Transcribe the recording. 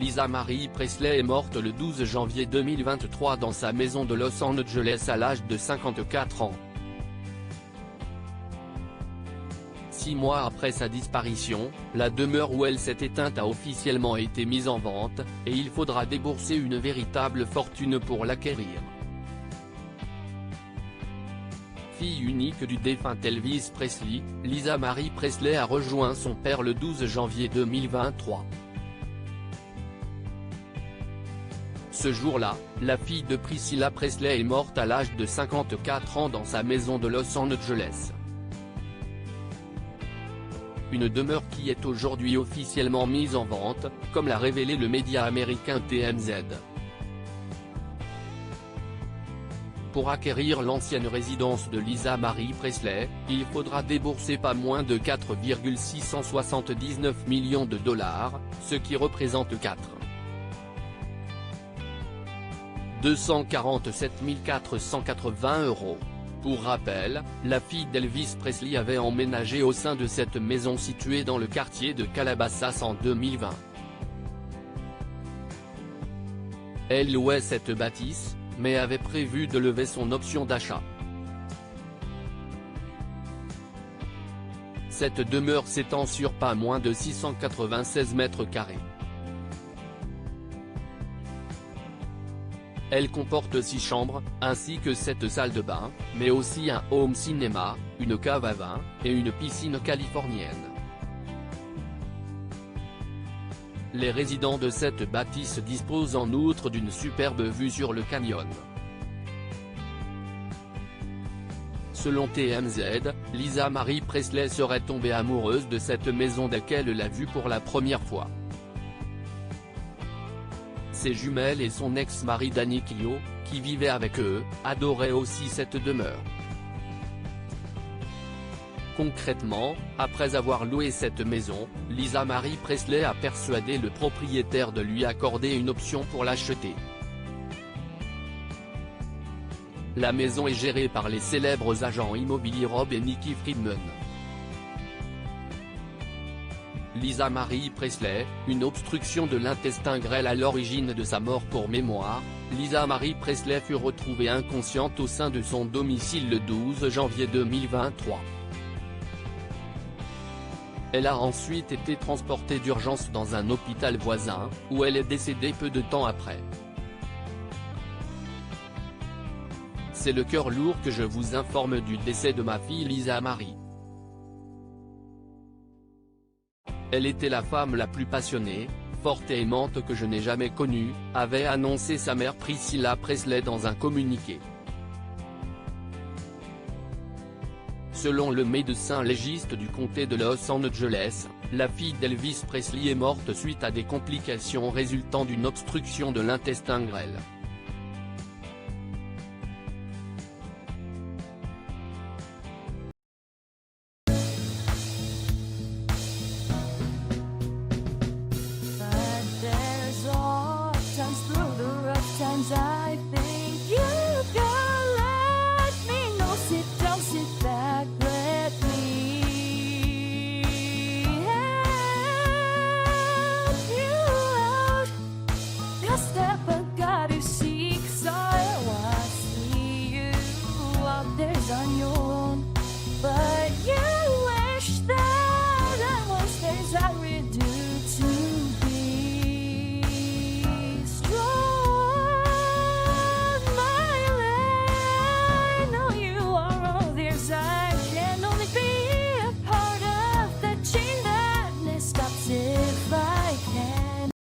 Lisa Marie Presley est morte le 12 janvier 2023 dans sa maison de Los Angeles à l'âge de 54 ans. 6 mois après sa disparition, la demeure où elle s'est éteinte a officiellement été mise en vente, et il faudra débourser une véritable fortune pour l'acquérir. Fille unique du défunt Elvis Presley, Lisa Marie Presley a rejoint son père le 12 janvier 2023. Ce jour-là, la fille de Priscilla Presley est morte à l'âge de 54 ans dans sa maison de Los Angeles. Une demeure qui est aujourd'hui officiellement mise en vente, comme l'a révélé le média américain TMZ. Pour acquérir l'ancienne résidence de Lisa Marie Presley, il faudra débourser pas moins de 4,679 millions de dollars, ce qui représente 247 480 €. Pour rappel, la fille d'Elvis Presley avait emménagé au sein de cette maison située dans le quartier de Calabasas en 2020. Elle louait cette bâtisse, mais avait prévu de lever son option d'achat. Cette demeure s'étend sur pas moins de 696 mètres carrés. Elle comporte 6 chambres, ainsi que 7 salles de bain, mais aussi un home cinéma, une cave à vin, et une piscine californienne. Les résidents de cette bâtisse disposent en outre d'une superbe vue sur le canyon. Selon TMZ, Lisa Marie Presley serait tombée amoureuse de cette maison dès qu'elle l'a vue pour la première fois. Ses jumelles et son ex-mari Danny Clio, qui vivait avec eux, adoraient aussi cette demeure. Concrètement, après avoir loué cette maison, Lisa Marie Presley a persuadé le propriétaire de lui accorder une option pour l'acheter. La maison est gérée par les célèbres agents immobiliers Rob et Nikki Friedman. Lisa Marie Presley, une obstruction de l'intestin grêle à l'origine de sa mort. Pour mémoire, Lisa Marie Presley fut retrouvée inconsciente au sein de son domicile le 12 janvier 2023. Elle a ensuite été transportée d'urgence dans un hôpital voisin, où elle est décédée peu de temps après. C'est le cœur lourd que je vous informe du décès de ma fille Lisa Marie. Elle était la femme la plus passionnée, forte et aimante que je n'ai jamais connue, avait annoncé sa mère Priscilla Presley dans un communiqué. Selon le médecin légiste du comté de Los Angeles, la fille d'Elvis Presley est morte suite à des complications résultant d'une obstruction de l'intestin grêle.